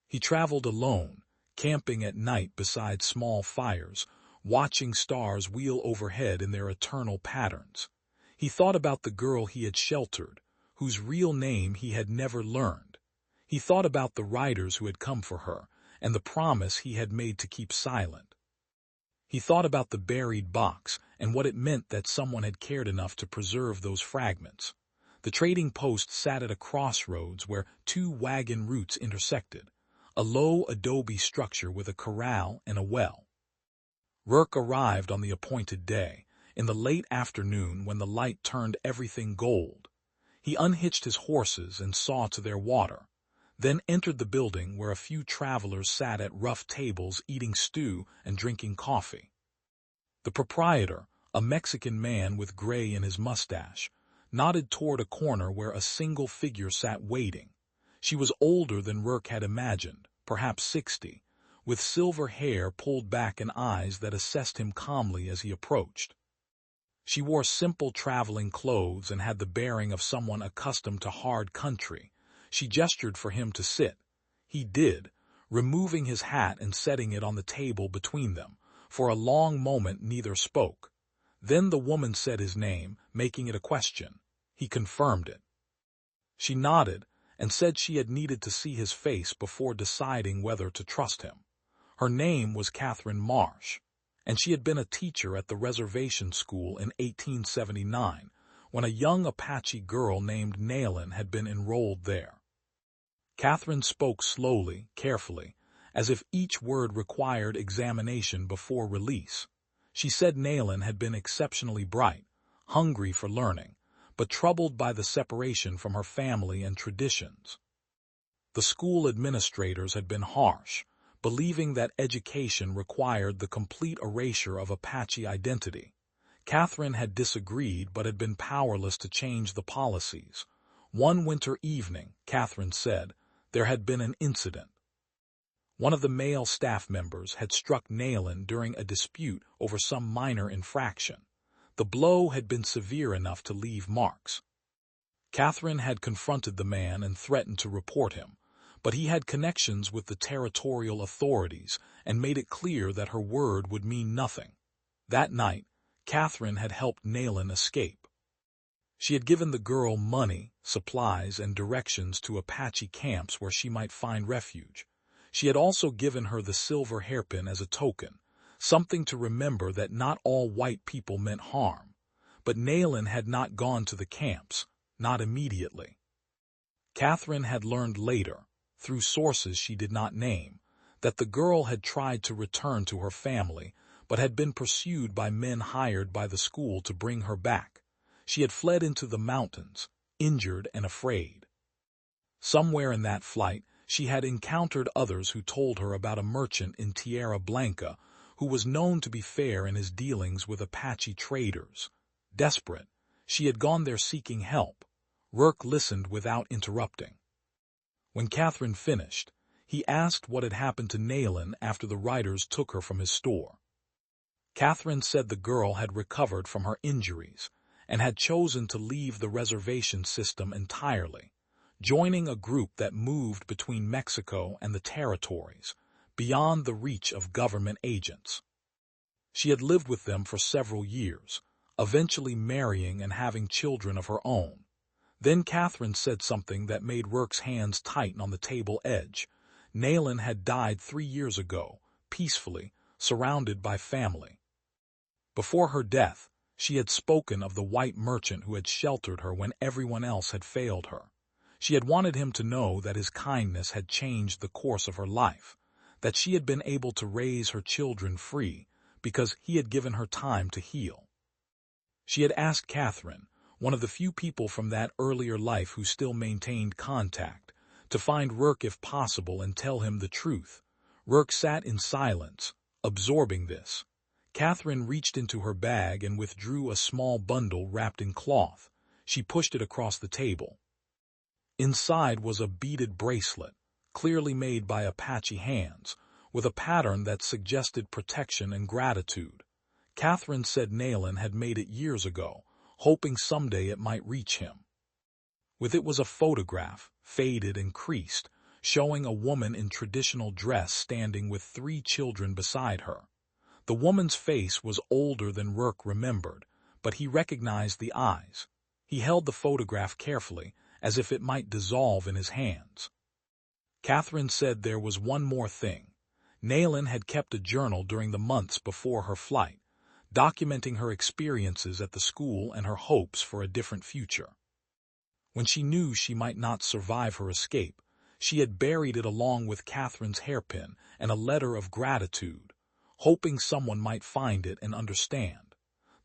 He traveled alone, camping at night beside small fires, watching stars wheel overhead in their eternal patterns. He thought about the girl he had sheltered, whose real name he had never learned. He thought about the riders who had come for her, and the promise he had made to keep silent. He thought about the buried box and what it meant that someone had cared enough to preserve those fragments. The trading post sat at a crossroads where 2 wagon routes intersected, a low adobe structure with a corral and a well. Rourke arrived on the appointed day, in the late afternoon when the light turned everything gold. He unhitched his horses and saw to their water, then entered the building where a few travelers sat at rough tables eating stew and drinking coffee. The proprietor, a Mexican man with gray in his mustache, nodded toward a corner where a single figure sat waiting. She was older than Rourke had imagined, perhaps 60, with silver hair pulled back and eyes that assessed him calmly as he approached. She wore simple traveling clothes and had the bearing of someone accustomed to hard country. She gestured for him to sit. He did, removing his hat and setting it on the table between them. For a long moment neither spoke. Then the woman said his name, making it a question. He confirmed it. She nodded and said she had needed to see his face before deciding whether to trust him. Her name was Catherine Marsh, and she had been a teacher at the reservation school in 1879, when a young Apache girl named Naylin had been enrolled there. Catherine spoke slowly, carefully, as if each word required examination before release. She said Naylin had been exceptionally bright, hungry for learning, but troubled by the separation from her family and traditions. The school administrators had been harsh, believing that education required the complete erasure of Apache identity. Catherine had disagreed but had been powerless to change the policies. One winter evening, Catherine said, there had been an incident. One of the male staff members had struck Naylin during a dispute over some minor infraction. The blow had been severe enough to leave marks. Catherine had confronted the man and threatened to report him, but he had connections with the territorial authorities and made it clear that her word would mean nothing. That night, Catherine had helped Naylin escape. She had given the girl money, supplies, and directions to Apache camps where she might find refuge. She had also given her the silver hairpin as a token, something to remember that not all white people meant harm. But Naylin had not gone to the camps, not immediately. Catherine had learned later, through sources she did not name, that the girl had tried to return to her family, but had been pursued by men hired by the school to bring her back. She had fled into the mountains, injured and afraid. Somewhere in that flight, she had encountered others who told her about a merchant in Tierra Blanca who was known to be fair in his dealings with Apache traders. Desperate, she had gone there seeking help. Rourke listened without interrupting. When Catherine finished, he asked what had happened to Naylin after the riders took her from his store. Catherine said the girl had recovered from her injuries and had chosen to leave the reservation system entirely, joining a group that moved between Mexico and the territories, beyond the reach of government agents. She had lived with them for several years, eventually marrying and having children of her own. Then Catherine said something that made Rourke's hands tighten on the table edge. Naylin had died 3 years ago, peacefully, surrounded by family. Before her death, she had spoken of the white merchant who had sheltered her when everyone else had failed her. She had wanted him to know that his kindness had changed the course of her life, that she had been able to raise her children free because he had given her time to heal. She had asked Catherine, one of the few people from that earlier life who still maintained contact, to find Rourke if possible and tell him the truth. Rourke sat in silence, absorbing this. Catherine reached into her bag and withdrew a small bundle wrapped in cloth. She pushed it across the table. Inside was a beaded bracelet, clearly made by Apache hands, with a pattern that suggested protection and gratitude. Catherine said Naylin had made it years ago, hoping someday it might reach him. With it was a photograph, faded and creased, showing a woman in traditional dress standing with 3 children beside her. The woman's face was older than Rourke remembered, but he recognized the eyes. He held the photograph carefully, as if it might dissolve in his hands. Catherine said there was one more thing. Naylin had kept a journal during the months before her flight, documenting her experiences at the school and her hopes for a different future. When she knew she might not survive her escape, she had buried it along with Catherine's hairpin and a letter of gratitude, hoping someone might find it and understand.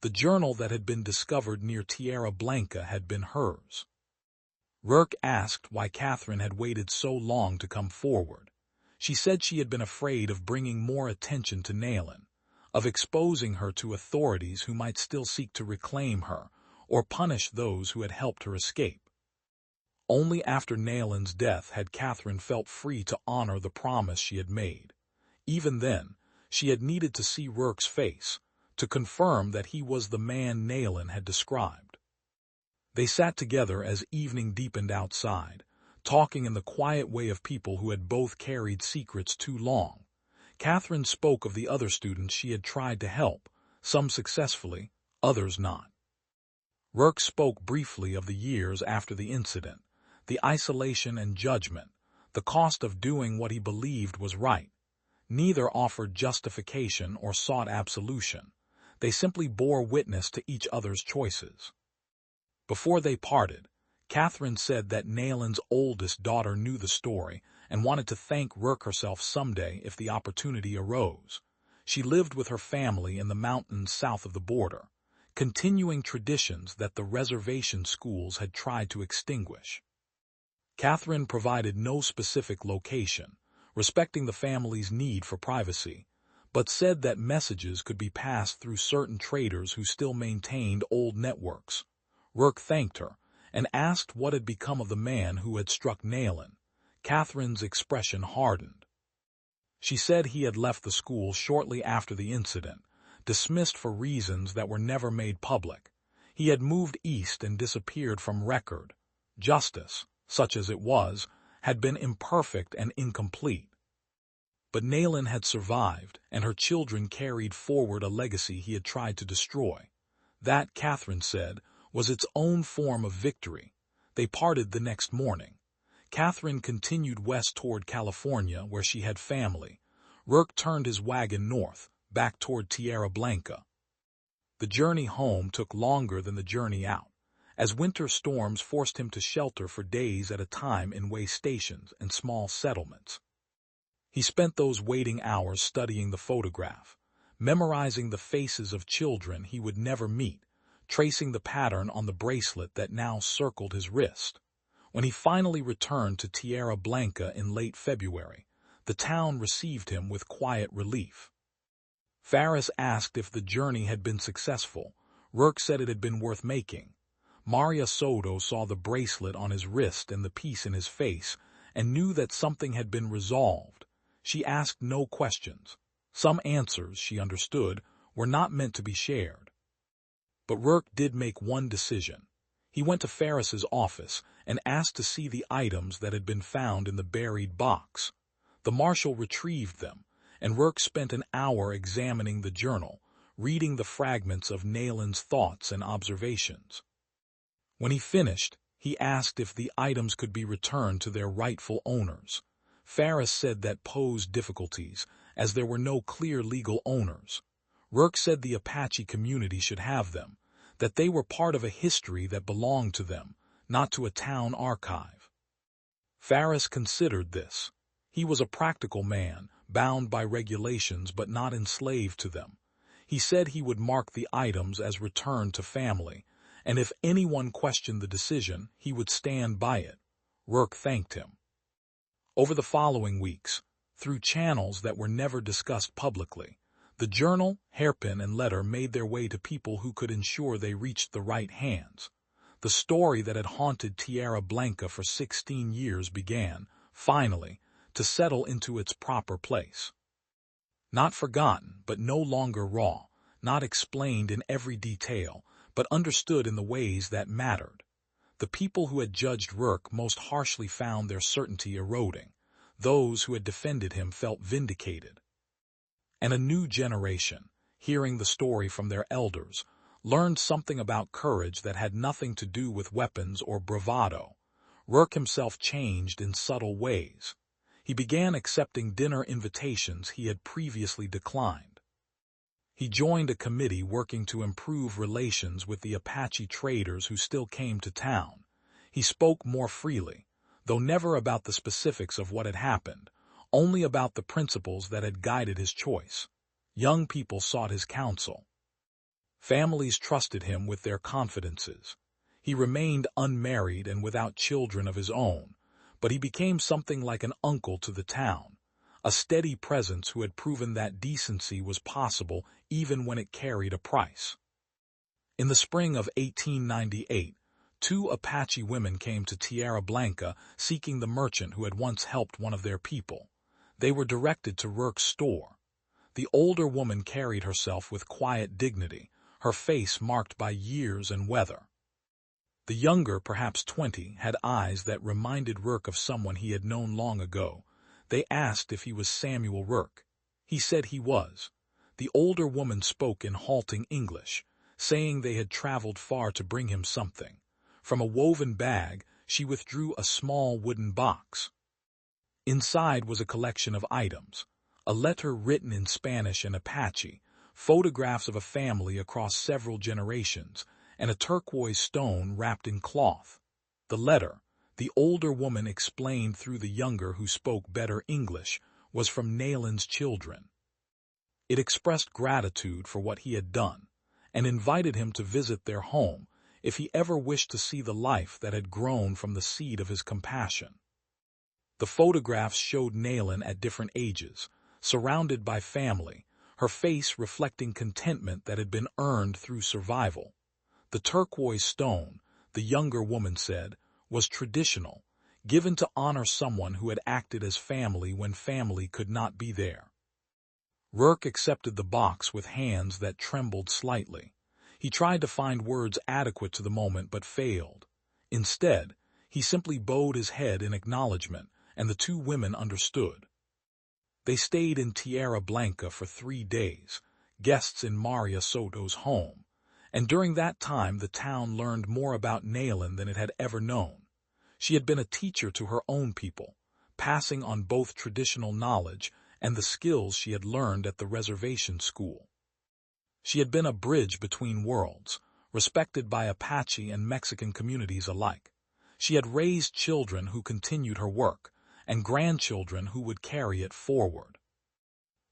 The journal that had been discovered near Tierra Blanca had been hers. Rourke asked why Catherine had waited so long to come forward. She said she had been afraid of bringing more attention to Naylin, of exposing her to authorities who might still seek to reclaim her or punish those who had helped her escape. Only after Naylin's death had Catherine felt free to honor the promise she had made. Even then, she had needed to see Rourke's face, to confirm that he was the man Naylin had described. They sat together as evening deepened outside, talking in the quiet way of people who had both carried secrets too long. Catherine spoke of the other students she had tried to help, some successfully, others not. Rourke spoke briefly of the years after the incident, the isolation and judgment, the cost of doing what he believed was right. Neither offered justification or sought absolution. They simply bore witness to each other's choices. Before they parted, Catherine said that Nayland's oldest daughter knew the story and wanted to thank Rourke herself someday if the opportunity arose. She lived with her family in the mountains south of the border, continuing traditions that the reservation schools had tried to extinguish. Catherine provided no specific location, respecting the family's need for privacy, but said that messages could be passed through certain traders who still maintained old networks. Rourke thanked her and asked what had become of the man who had struck Nayland. Catherine's expression hardened. She said he had left the school shortly after the incident, dismissed for reasons that were never made public. He had moved east and disappeared from record. Justice, such as it was, had been imperfect and incomplete. But Nayland had survived, and her children carried forward a legacy he had tried to destroy. That, Catherine said, was its own form of victory. They parted the next morning. Catherine continued west toward California, where she had family. Rourke turned his wagon north, back toward Tierra Blanca. The journey home took longer than the journey out, as winter storms forced him to shelter for days at a time in way stations and small settlements. He spent those waiting hours studying the photograph, memorizing the faces of children he would never meet, tracing the pattern on the bracelet that now circled his wrist. When he finally returned to Tierra Blanca in late February, the town received him with quiet relief. Farris asked if the journey had been successful. Rourke said it had been worth making. Maria Soto saw the bracelet on his wrist and the peace in his face, and knew that something had been resolved. She asked no questions. Some answers, she understood, were not meant to be shared. But Rourke did make one decision. He went to Farris's office and asked to see the items that had been found in the buried box. The marshal retrieved them, and Rourke spent an hour examining the journal, reading the fragments of Nayland's thoughts and observations. When he finished, he asked if the items could be returned to their rightful owners. Farris said that posed difficulties, as there were no clear legal owners. Rourke said the Apache community should have them, that they were part of a history that belonged to them, not to a town archive. Farris considered this. He was a practical man, bound by regulations but not enslaved to them. He said he would mark the items as returned to family, and if anyone questioned the decision, he would stand by it. Rourke thanked him. Over the following weeks, through channels that were never discussed publicly, the journal, hairpin, and letter made their way to people who could ensure they reached the right hands. The story that had haunted Tierra Blanca for 16 years began, finally, to settle into its proper place. Not forgotten, but no longer raw, not explained in every detail, but understood in the ways that mattered. The people who had judged Rourke most harshly found their certainty eroding. Those who had defended him felt vindicated. And a new generation, hearing the story from their elders, learned something about courage that had nothing to do with weapons or bravado. Rourke himself changed in subtle ways. He began accepting dinner invitations he had previously declined. He joined a committee working to improve relations with the Apache traders who still came to town. He spoke more freely, though never about the specifics of what had happened, only about the principles that had guided his choice. Young people sought his counsel. Families trusted him with their confidences. He remained unmarried and without children of his own, but he became something like an uncle to the town, a steady presence who had proven that decency was possible even when it carried a price. In the spring of 1898, 2 Apache women came to Tierra Blanca seeking the merchant who had once helped one of their people. They were directed to Rourke's store. The older woman carried herself with quiet dignity, her face marked by years and weather. The younger, perhaps 20, had eyes that reminded Rourke of someone he had known long ago. They asked if he was Samuel Rourke. He said he was. The older woman spoke in halting English, saying they had traveled far to bring him something. From a woven bag, she withdrew a small wooden box. Inside was a collection of items, a letter written in Spanish and Apache, photographs of a family across several generations, and a turquoise stone wrapped in cloth. The letter, the older woman explained through the younger who spoke better English, was from Nayland's children. It expressed gratitude for what he had done, and invited him to visit their home if he ever wished to see the life that had grown from the seed of his compassion. The photographs showed Nayland at different ages, surrounded by family, her face reflecting contentment that had been earned through survival. The turquoise stone, the younger woman said, was traditional, given to honor someone who had acted as family when family could not be there. Rourke accepted the box with hands that trembled slightly. He tried to find words adequate to the moment but failed. Instead, he simply bowed his head in acknowledgement, and the two women understood. They stayed in Tierra Blanca for 3 days, guests in Maria Soto's home, and during that time the town learned more about Nayland than it had ever known. She had been a teacher to her own people, passing on both traditional knowledge and the skills she had learned at the reservation school. She had been a bridge between worlds, respected by Apache and Mexican communities alike. She had raised children who continued her work, and grandchildren who would carry it forward.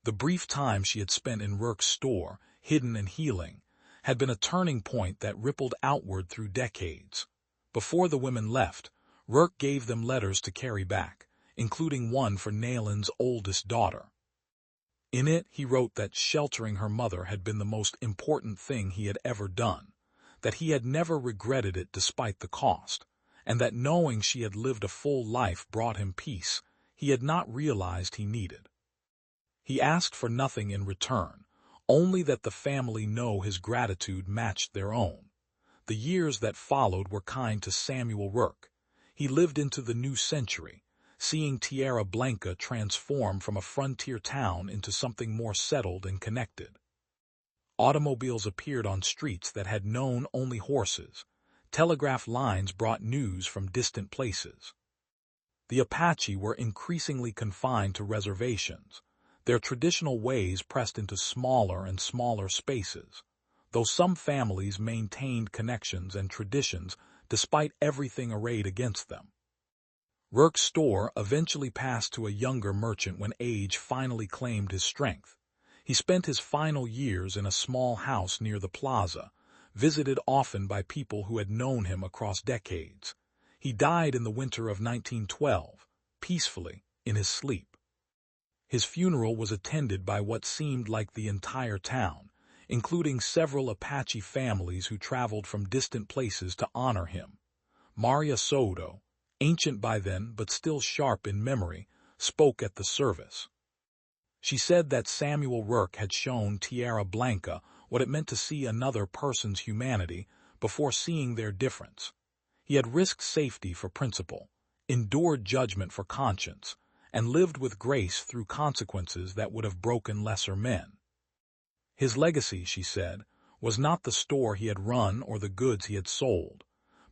The brief time she had spent in Rourke's store, hidden and healing, had been a turning point that rippled outward through decades. Before the women left, Rourke gave them letters to carry back, including one for Nayland's oldest daughter. In it, he wrote that sheltering her mother had been the most important thing he had ever done, that he had never regretted it despite the cost, and that knowing she had lived a full life brought him peace he had not realized he needed. He asked for nothing in return, only that the family know his gratitude matched their own. The years that followed were kind to Samuel Rourke. He lived into the new century, seeing Tierra Blanca transform from a frontier town into something more settled and connected. Automobiles appeared on streets that had known only horses. Telegraph lines brought news from distant places. The Apache were increasingly confined to reservations, their traditional ways pressed into smaller and smaller spaces, though some families maintained connections and traditions despite everything arrayed against them. Rourke's store eventually passed to a younger merchant when age finally claimed his strength. He spent his final years in a small house near the plaza, visited often by people who had known him across decades. He died in the winter of 1912, peacefully, in his sleep. His funeral was attended by what seemed like the entire town, including several Apache families who traveled from distant places to honor him. Maria Soto, ancient by then but still sharp in memory, spoke at the service. She said that Samuel Rourke had shown Tierra Blanca what it meant to see another person's humanity before seeing their difference. He had risked safety for principle, endured judgment for conscience, and lived with grace through consequences that would have broken lesser men. His legacy, she said, was not the store he had run or the goods he had sold,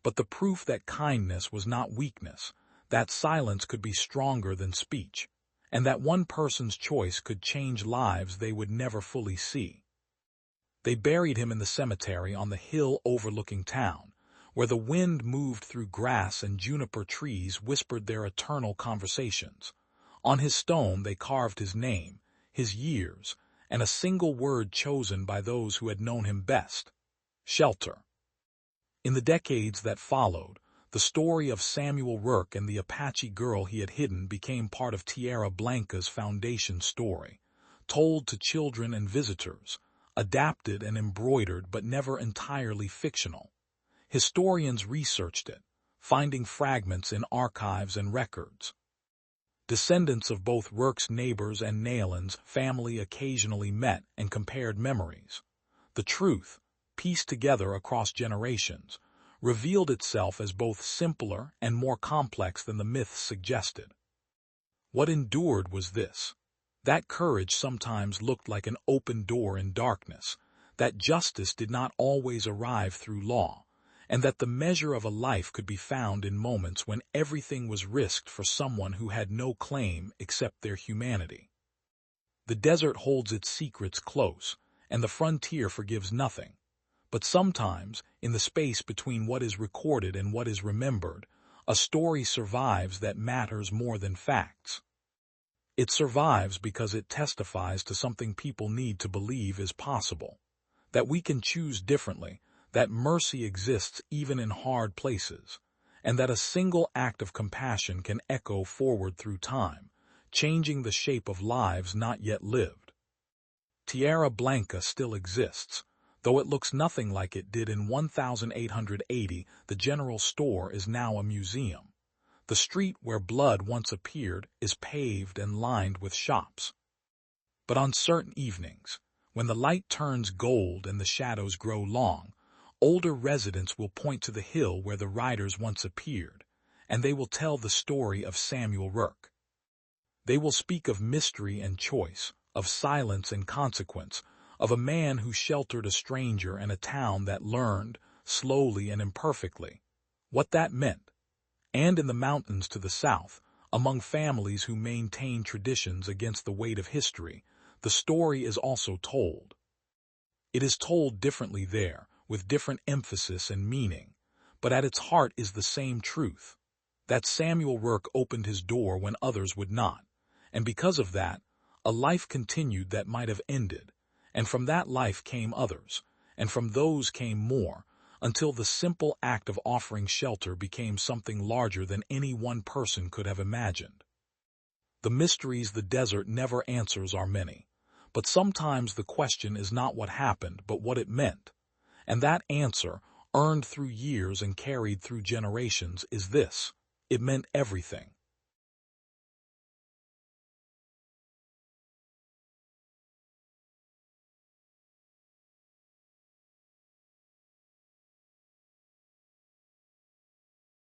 but the proof that kindness was not weakness, that silence could be stronger than speech, and that one person's choice could change lives they would never fully see. They buried him in the cemetery on the hill overlooking town, where the wind moved through grass and juniper trees whispered their eternal conversations. On his stone they carved his name, his years, and a single word chosen by those who had known him best: shelter. In the decades that followed, the story of Samuel Rourke and the Apache girl he had hidden became part of Tierra Blanca's foundation story, told to children and visitors, adapted and embroidered but never entirely fictional. Historians researched it, finding fragments in archives and records. Descendants of both Rourke's neighbors and Nayland's family occasionally met and compared memories. The truth, pieced together across generations, revealed itself as both simpler and more complex than the myths suggested. What endured was this: that courage sometimes looked like an open door in darkness, that justice did not always arrive through law, and that the measure of a life could be found in moments when everything was risked for someone who had no claim except their humanity. The desert holds its secrets close, and the frontier forgives nothing, But sometimes, in the space between what is recorded and what is remembered, a story survives that matters more than facts. It survives because it testifies to something people need to believe is possible, that we can choose differently, that mercy exists even in hard places, and that a single act of compassion can echo forward through time, changing the shape of lives not yet lived. Tierra Blanca still exists. Though it looks nothing like it did in 1880, the general store is now a museum. The street where blood once appeared is paved and lined with shops. But on certain evenings, when the light turns gold and the shadows grow long, older residents will point to the hill where the riders once appeared, and they will tell the story of Samuel Rourke. They will speak of mystery and choice, of silence and consequence, of a man who sheltered a stranger and a town that learned, slowly and imperfectly, what that meant. And in the mountains to the south, among families who maintain traditions against the weight of history, the story is also told. It is told differently there, with different emphasis and meaning, but at its heart is the same truth, that Samuel Rourke opened his door when others would not, and because of that, a life continued that might have ended, and from that life came others, and from those came more, until the simple act of offering shelter became something larger than any one person could have imagined. The mysteries the desert never answers are many, but sometimes the question is not what happened, but what it meant. And that answer, earned through years and carried through generations, is this: it meant everything.